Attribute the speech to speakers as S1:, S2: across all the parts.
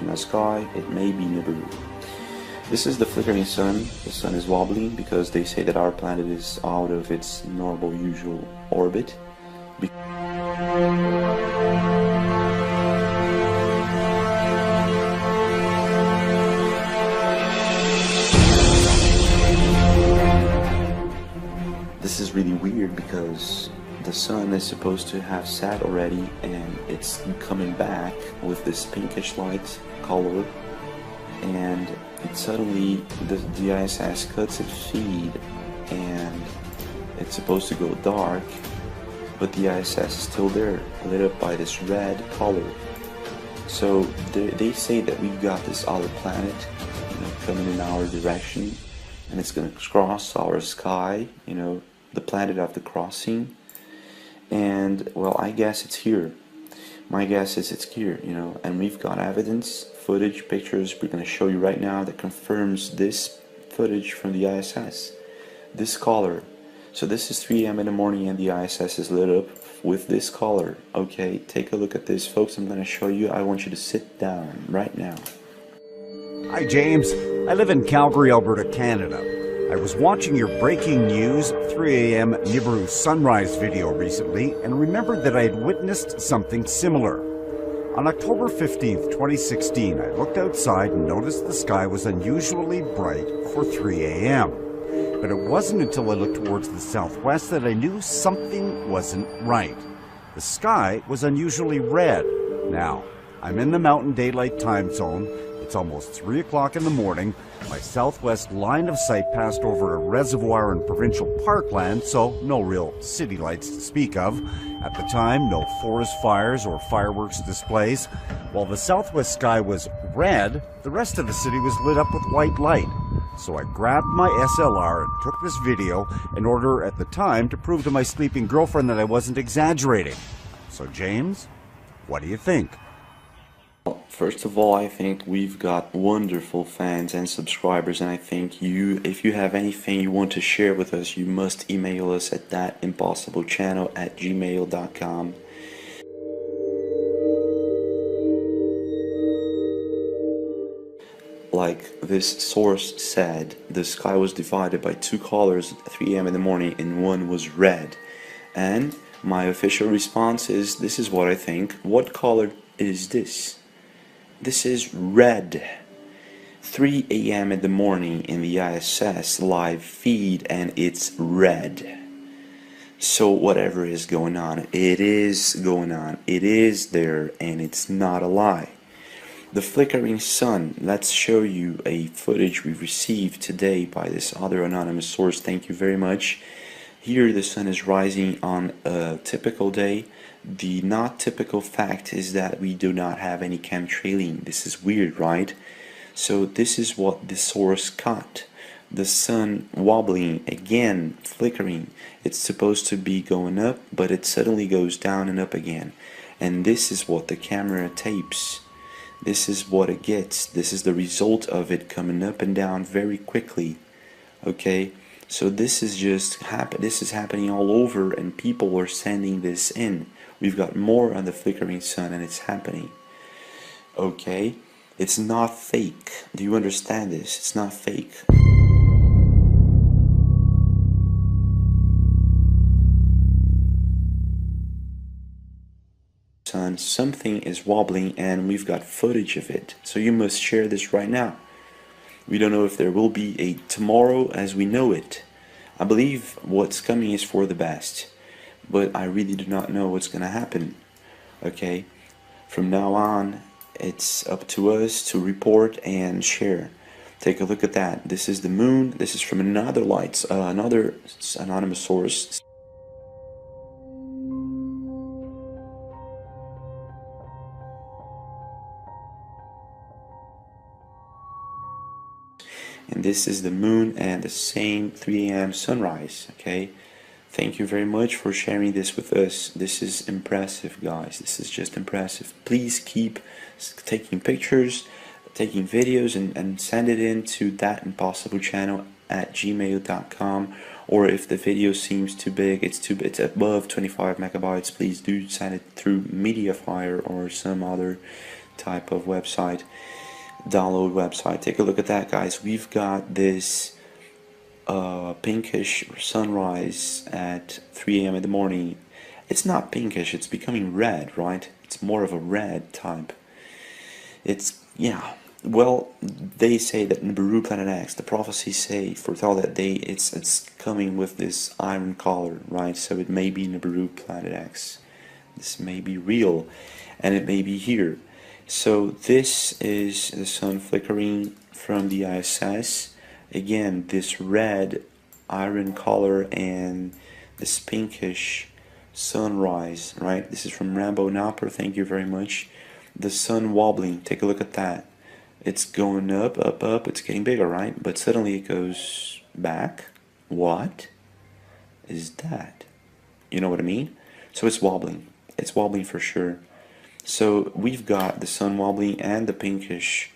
S1: in the sky, it may be Nibiru. This is the flickering sun. The sun is wobbling because they say that our planet is out of its normal usual orbit. This is really weird because the sun is supposed to have set already and it's coming back with this pinkish light color, and it suddenly the ISS cuts its feed and it's supposed to go dark, but the ISS is still there, lit up by this red color. So they say that we've got this other planet, coming in our direction, and it's going to cross our sky, the planet of the crossing. And well, I guess it's here. My guess is it's here, and we've got evidence, footage, pictures we're going to show you right now that confirms this footage from the ISS. This color. So this is 3 AM in the morning and the ISS is lit up with this color. Okay, take a look at this, folks. I'm going to show you. I want you to sit down right now.
S2: Hi, James. I live in Calgary, Alberta, Canada. I was watching your breaking news 3 AM Nibiru sunrise video recently and remembered that I had witnessed something similar. On October 15th, 2016, I looked outside and noticed the sky was unusually bright for 3 AM. But it wasn't until I looked towards the southwest that I knew something wasn't right. The sky was unusually red. Now, I'm in the Mountain Daylight Time Zone. It's almost 3 o'clock in the morning. My southwest line of sight passed over a reservoir and provincial parkland, so no real city lights to speak of. At the time, no forest fires or fireworks displays. While the southwest sky was red, the rest of the city was lit up with white light. So I grabbed my SLR and took this video in order at the time to prove to my sleeping girlfriend that I wasn't exaggerating. So James, what do you think?
S1: First of all, I think we've got wonderful fans and subscribers, and I think if you have anything you want to share with us, you must email us at thatimpossiblechannel@gmail.com. Like this source said, the sky was divided by two colors at 3 AM in the morning and one was red. And my official response is, this is what I think. What color is this? This is red. 3 AM in the morning in the ISS live feed, and it's red. So whatever is going on, it is going on. It is there, and it's not a lie. The flickering sun. Let's show you a footage we received today by this other anonymous source. Thank you very much. Here the sun is rising on a typical day. The not typical fact is that we do not have any chemtrailing. This is weird, right? So this is what the source caught. The sun wobbling, again, flickering. It's supposed to be going up, but it suddenly goes down and up again. And this is what the camera tapes. This is what it gets. This is the result of it coming up and down very quickly. Okay? So this is happening all over, and people are sending this in. We've got more on the flickering sun, and it's happening. Okay? It's not fake. Do you understand this? It's not fake. Sun, something is wobbling, and we've got footage of it. So you must share this right now. We don't know if there will be a tomorrow as we know it. I believe what's coming is for the best, but I really do not know what's gonna happen. Okay? From now on, it's up to us to report and share. Take a look at that. This is the moon. This is from another anonymous source. And this is the moon and the same 3 AM sunrise. Okay, thank you very much for sharing this with us. This is impressive, guys. This is just impressive. Please keep taking pictures, taking videos, and send it in to thatimpossiblechannel@gmail.com. or if the video seems too big, it's above 25 megabytes, please do send it through Mediafire or some other type of website, download website. Take a look at that, guys. We've got this pinkish sunrise at 3 a.m. in the morning. It's not pinkish, it's becoming red, right? It's more of a red type. It's, yeah, well, they say that Nibiru Planet X, the prophecies say, foretell that it's coming with this iron color, right? So it may be Nibiru Planet X. This may be real, and it may be here. So this is the sun flickering from the ISS. Again, this red iron color and this pinkish sunrise, right? This is from Rambo Napper, thank you very much. The sun wobbling, take a look at that. It's going up, up, up, it's getting bigger, right? But suddenly it goes back. What is that? You know what I mean? So it's wobbling. It's wobbling for sure. So we've got the sun wobbling and the pinkish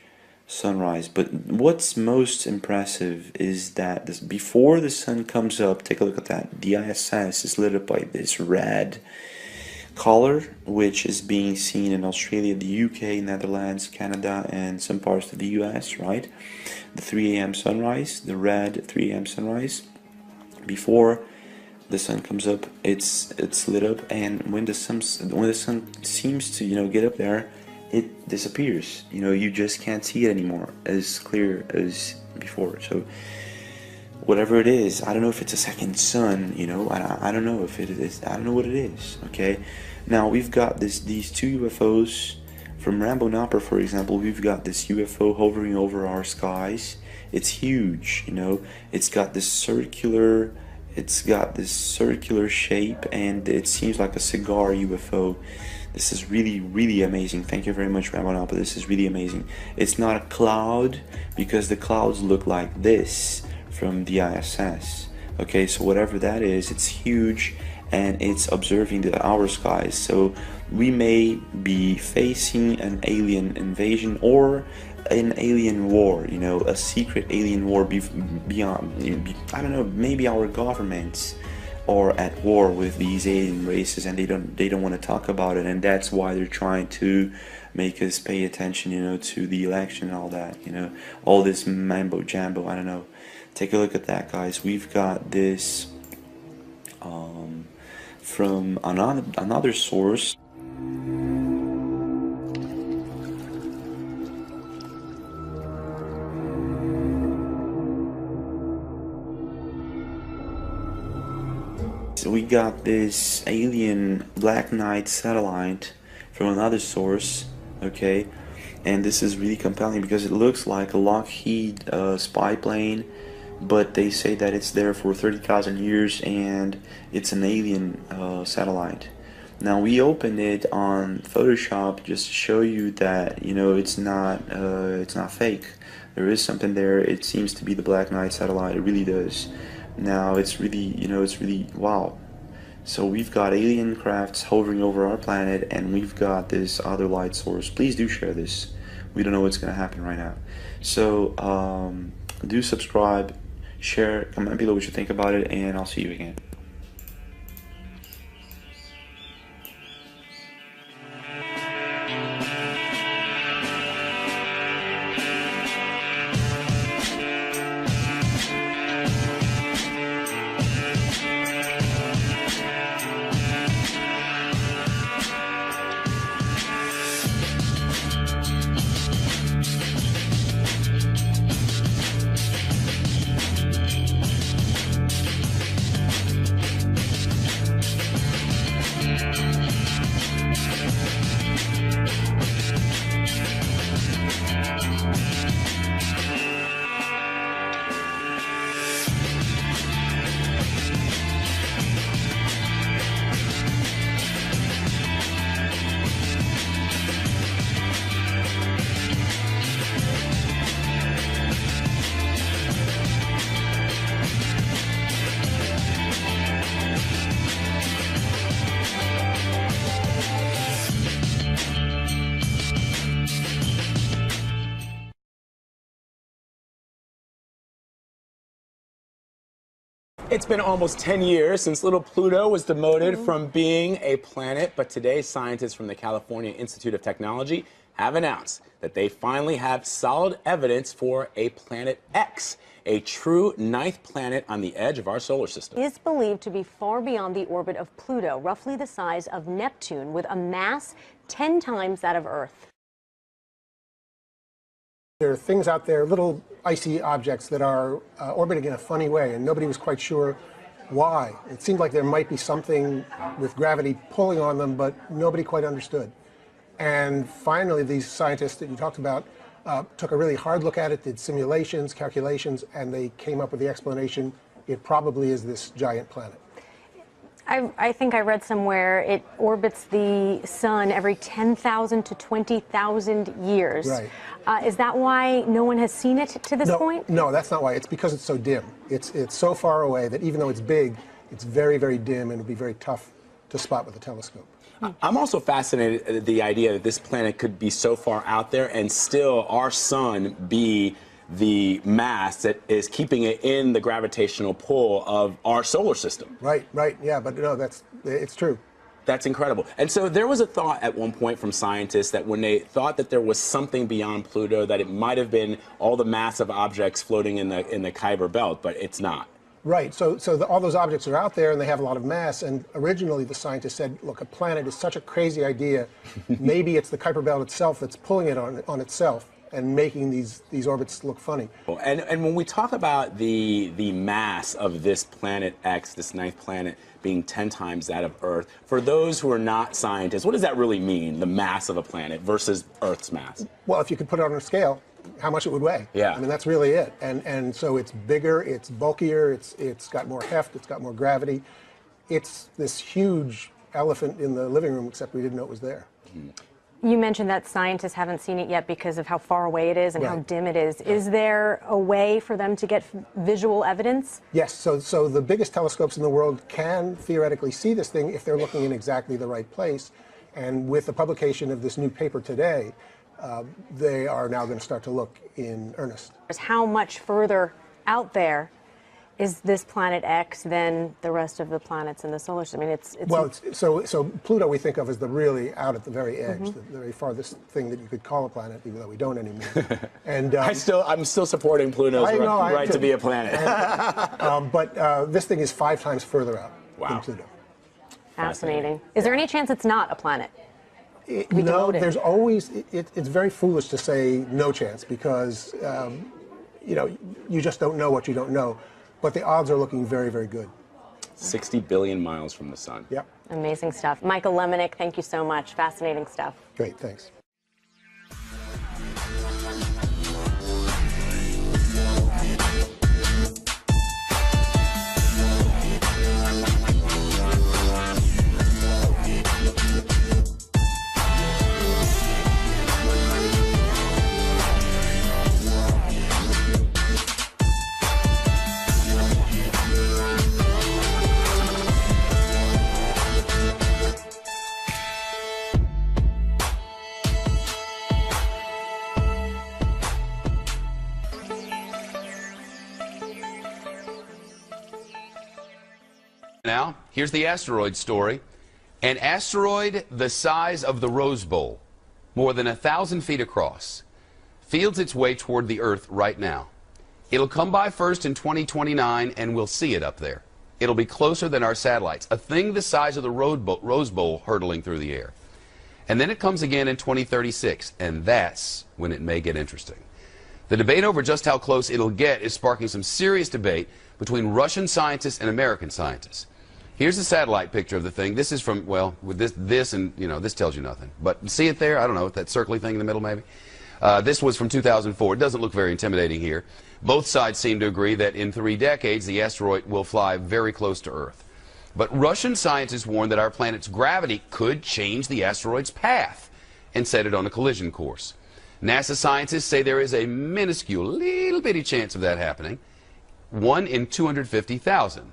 S1: sunrise. But what's most impressive is that this, before the sun comes up, take a look at that. The ISS is lit up by this red color, which is being seen in Australia, the UK, Netherlands, Canada, and some parts of the US, right? The 3 a.m. sunrise, the red 3 a.m. sunrise. Before the sun comes up, it's lit up, and when the sun seems to, you know, get up there, it disappears. You know, you just can't see it anymore as clear as before. So whatever it is, I don't know if it's a second sun, you know, I don't know if it is, I don't know what it is, okay? Now, we've got these two UFOs from Rambo Napper, for example. We've got this UFO hovering over our skies. It's huge, you know, it's got this circular shape, and it seems like a cigar UFO. This is really, really amazing. Thank you very much, Rambo Napper. This is really amazing. It's not a cloud, because the clouds look like this from the ISS. Okay, so whatever that is, it's huge, and it's observing our skies. So we may be facing an alien invasion or an alien war, you know, a secret alien war beyond, I don't know, maybe our governments are at war with these alien races, and they don't want to talk about it, and that's why they're trying to make us pay attention, you know, to the election and all that, you know, all this mambo jambo, I don't know. Take a look at that, guys. We've got this from another source. So we got this alien Black Knight satellite from another source, okay? And this is really compelling because it looks like a Lockheed spy plane, but they say that it's there for 30,000 years and it's an alien satellite. Now, we opened it on Photoshop just to show you that, you know, it's not fake. There is something there. It seems to be the Black Knight satellite. It really does. Now, it's really, you know, it's really wow. So we've got alien crafts hovering over our planet, and we've got this other light source. Please do share this. We don't know what's going to happen right now. So do subscribe, share, comment below what you think about it, and I'll see you again.
S3: It's been almost 10 years since little Pluto was demoted from being a planet, but today scientists from the California Institute of Technology have announced that they finally have solid evidence for a planet X, a true ninth planet on the edge of our solar system.
S4: Is believed to be far beyond the orbit of Pluto, roughly the size of Neptune, with a mass 10 times that of Earth.
S5: There are things out there, little icy objects that are orbiting in a funny way, and nobody was quite sure why. It seemed like there might be something with gravity pulling on them, but nobody quite understood. And finally, these scientists that you talked about took a really hard look at it, did simulations, calculations, and they came up with the explanation. It probably is this giant planet.
S4: I think I read somewhere it orbits the sun every 10,000 to 20,000 years.
S5: Right.
S4: Is that why no one has seen it to this point?
S5: No, that's not why. It's because it's so dim. It's so far away that even though it's big, it's very, very dim, and it'll be very tough to spot with a telescope.
S3: I'm also fascinated at the idea that this planet could be so far out there and still our sun be the mass that is keeping it in the gravitational pull of our solar system.
S5: Right, yeah, but no, it's true.
S3: That's incredible. And so there was a thought at one point from scientists that when they thought that there was something beyond Pluto, that it might have been all the massive objects floating in the Kuiper Belt, but it's not.
S5: Right, so all those objects are out there and they have a lot of mass, and originally the scientists said, look, a planet is such a crazy idea, maybe it's the Kuiper Belt itself that's pulling it on itself and making these orbits look funny.
S3: And when we talk about the mass of this planet X, this ninth planet, being 10 times that of Earth, for those who are not scientists, what does that really mean, the mass of a planet versus Earth's mass?
S5: Well, if you could put it on a scale, how much it would weigh.
S3: Yeah.
S5: I mean, that's really it. And so it's bigger, it's bulkier, it's got more heft, it's got more gravity. It's this huge elephant in the living room, except we didn't know it was there.
S4: You mentioned that scientists haven't seen it yet because of how far away it is and how dim it is. Is there a way for them to get visual evidence?
S5: Yes, so the biggest telescopes in the world can theoretically see this thing if they're looking in exactly the right place. And with the publication of this new paper today, they are now going to start to look in earnest.
S4: How much further out there is this planet X than the rest of the planets in the solar system? I mean,
S5: so Pluto we think of as the really out at the very edge, the very farthest thing that you could call a planet, even though we don't anymore. And
S3: I'm still supporting Pluto's right to be a planet.
S5: But this thing is 5 times further out than Pluto.
S4: Fascinating. Is there any chance it's not a planet?
S5: No, there's always, it's very foolish to say no chance because, you just don't know what you don't know. But the odds are looking very, very good.
S3: 60 billion miles from the sun.
S5: Yep.
S4: Amazing stuff. Michael Lemonick, thank you so much. Fascinating stuff.
S5: Great, thanks.
S6: Now, here's the asteroid story. An asteroid the size of the Rose Bowl, more than 1,000 feet across, feels its way toward the Earth right now. It'll come by first in 2029, and we'll see it up there. It'll be closer than our satellites, a thing the size of the Rose Bowl hurtling through the air. And then it comes again in 2036, and that's when it may get interesting. The debate over just how close it'll get is sparking some serious debate between Russian scientists and American scientists. Here's a satellite picture of the thing. This is from, well, with this and, this tells you nothing. But see it there? I don't know, that circly thing in the middle maybe? This was from 2004. It doesn't look very intimidating here. Both sides seem to agree that in 3 decades, the asteroid will fly very close to Earth. But Russian scientists warn that our planet's gravity could change the asteroid's path and set it on a collision course. NASA scientists say there is a minuscule, little bitty chance of that happening. 1 in 250,000.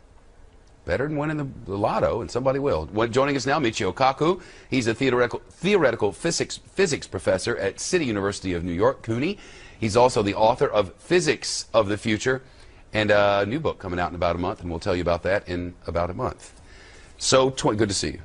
S6: Better than winning the lotto, and somebody will. Joining us now, Michio Kaku. He's a theoretical physics professor at City University of New York, CUNY. He's also the author of Physics of the Future, and a new book coming out in about a month, and we'll tell you about that in about a month. So, good to see you.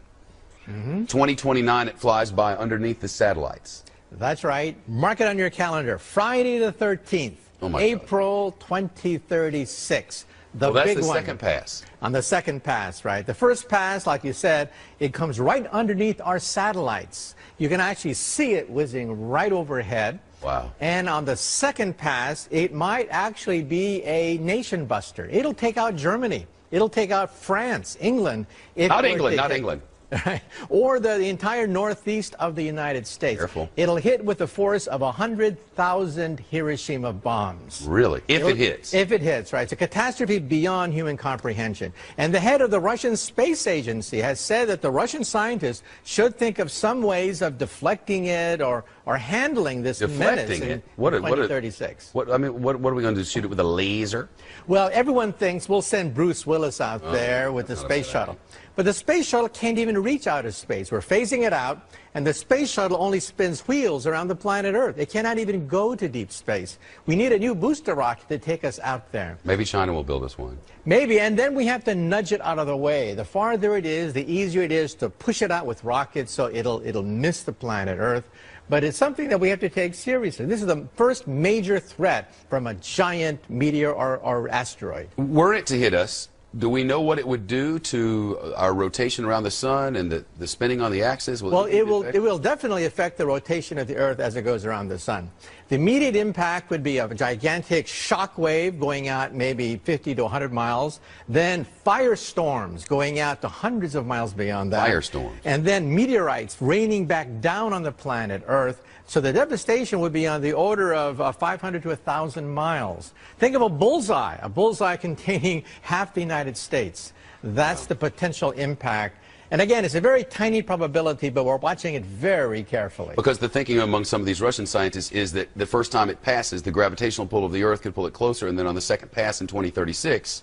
S6: 2029, it flies by underneath the satellites.
S7: That's right. Mark it on your calendar. Friday the 13th, April 2036. The
S6: that's
S7: big
S6: the
S7: one.
S6: second pass.
S7: On the second pass, right? The first pass, like you said, it comes right underneath our satellites. You can actually see it whizzing right overhead.
S6: Wow.
S7: And on the second pass, it might actually be a nation buster. It'll take out Germany. It'll take out France, England.
S6: Not England.
S7: Right. Or the entire northeast of the United States.
S6: Careful.
S7: It'll hit with the force of 100,000 Hiroshima bombs.
S6: Really? If it hits.
S7: If it hits, right. It's a catastrophe beyond human comprehension. And the head of the Russian Space Agency has said that the Russian scientists should think of some ways of deflecting it or handling this menace in 2036.
S6: What are we going to do? Shoot it with a laser?
S7: Well, everyone thinks we'll send Bruce Willis out there with the space shuttle. But the space shuttle can't even reach outer space. We're phasing it out, and the space shuttle only spins wheels around the planet Earth. It cannot even go to deep space. We need a new booster rocket to take us out there.
S6: Maybe China will build us one.
S7: Maybe, and then we have to nudge it out of the way. The farther it is, the easier it is to push it out with rockets so it'll miss the planet Earth. But it's something that we have to take seriously. This is the first major threat from a giant meteor or asteroid.
S6: Were it to hit us, do we know what it would do to our rotation around the sun and the spinning on the axis?
S7: Well, it will definitely affect the rotation of the Earth as it goes around the sun. The immediate impact would be a gigantic shock wave going out maybe 50 to 100 miles, then firestorms going out to hundreds of miles beyond that.
S6: Firestorms.
S7: And then meteorites raining back down on the planet Earth. So the devastation would be on the order of 500 to 1,000 miles. Think of a bullseye containing half the United States. That's the potential impact. And again, it's a very tiny probability, but we're watching it very carefully.
S6: Because the thinking among some of these Russian scientists is that the first time it passes, the gravitational pull of the Earth could pull it closer, and then on the second pass in 2036,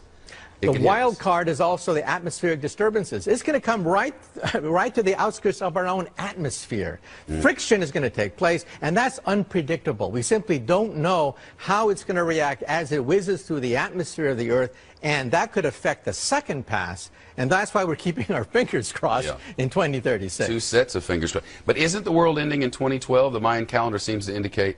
S7: the wild card is also the atmospheric disturbances. It's going to come right to the outskirts of our own atmosphere. Friction is going to take place, and that's unpredictable. We simply don't know how it's going to react as it whizzes through the atmosphere of the Earth, and that could affect the second pass, and that's why we're keeping our fingers crossed in 2036.
S6: Two sets of fingers crossed. But isn't the world ending in 2012? The Mayan calendar seems to indicate.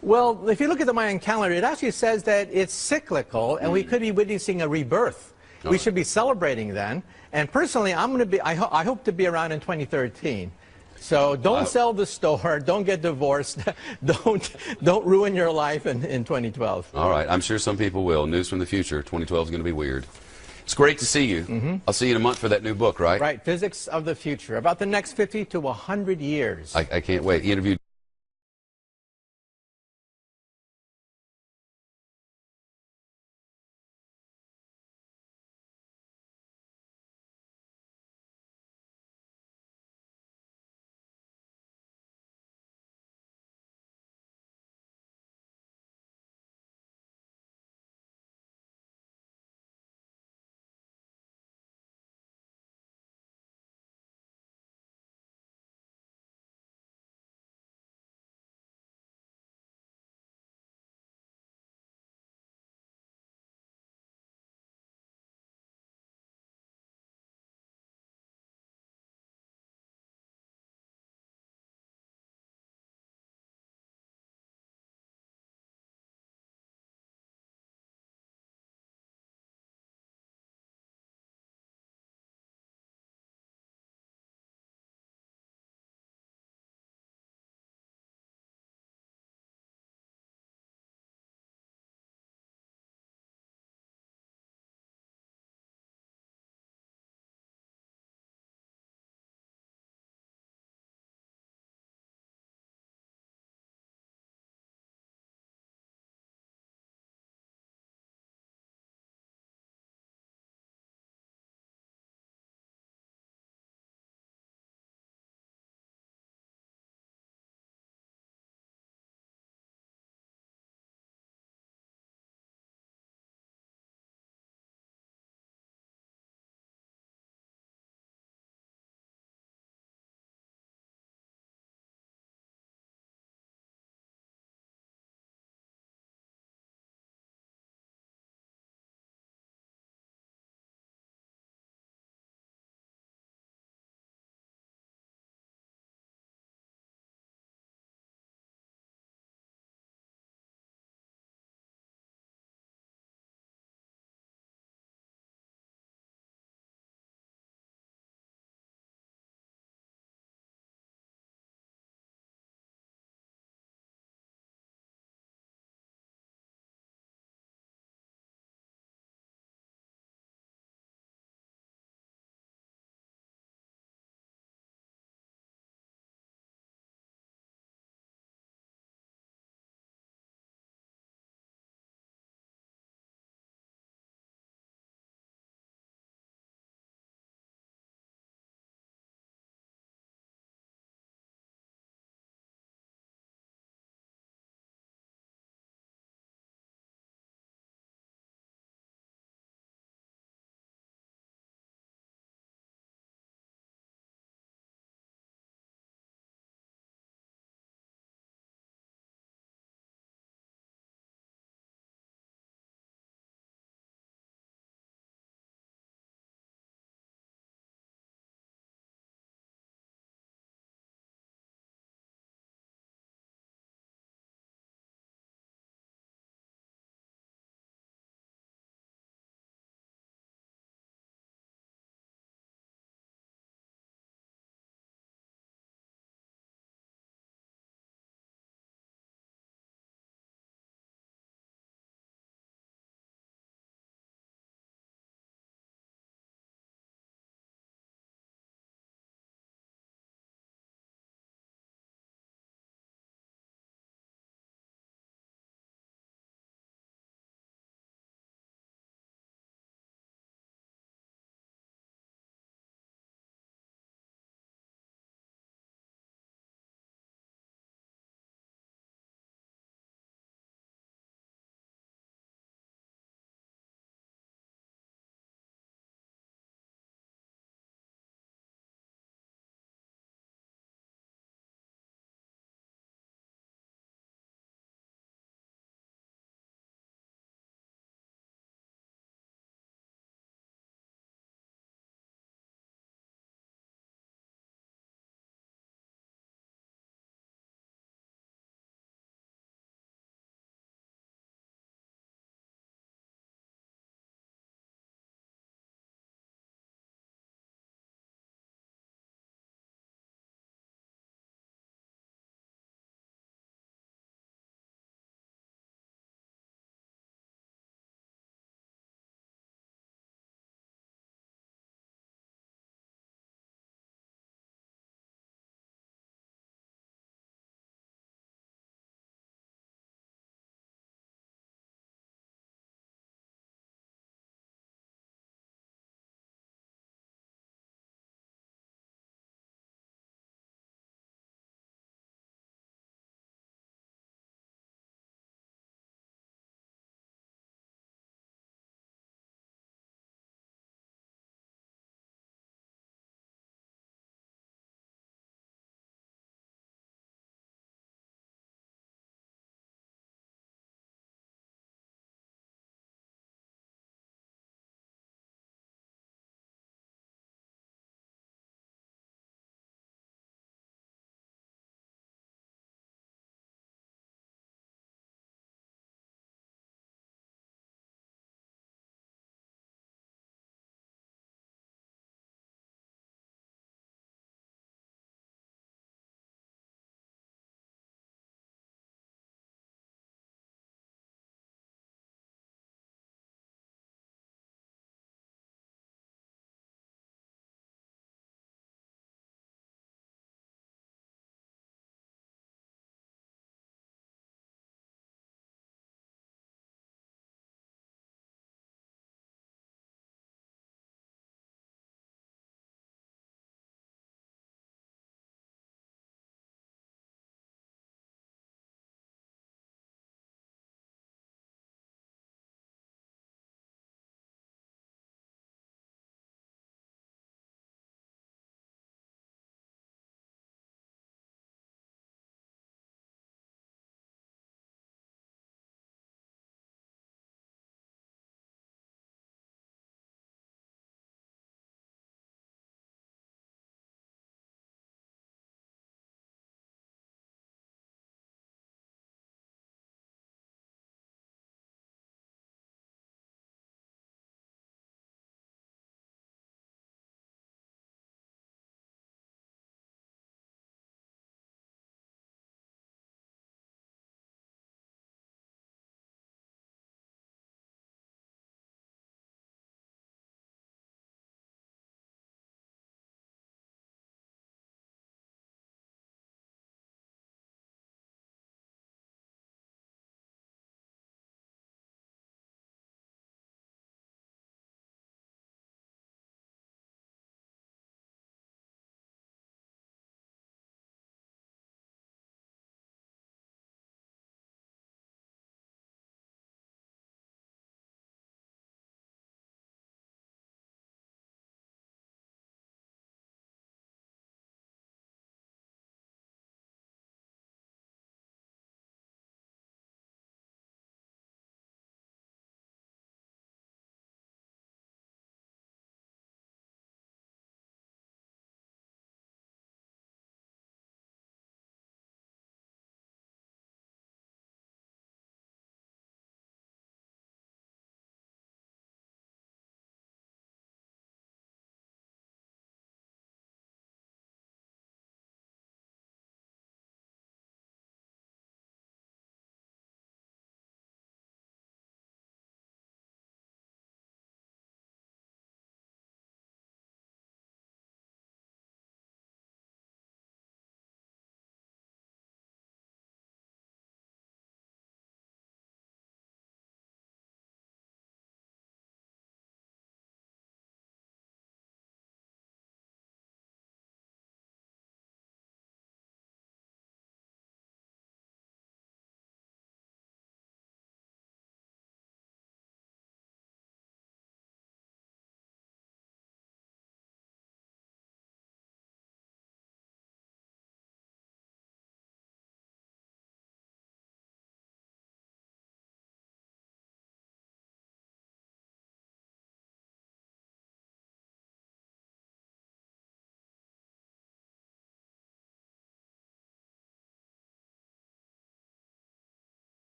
S7: Well, if you look at the Mayan calendar, it actually says that it's cyclical, and we could be witnessing a rebirth. We should be celebrating then. And personally, I hope to be around in 2013. So don't sell the store, don't get divorced, don't ruin your life in 2012.
S6: All right, I'm sure some people will. News from the future. 2012 is going to be weird. It's great to see you. I'll see you in a month for that new book, right?
S7: Right, Physics of the Future, about the next 50 to 100 years.
S6: I can't wait. He interviewed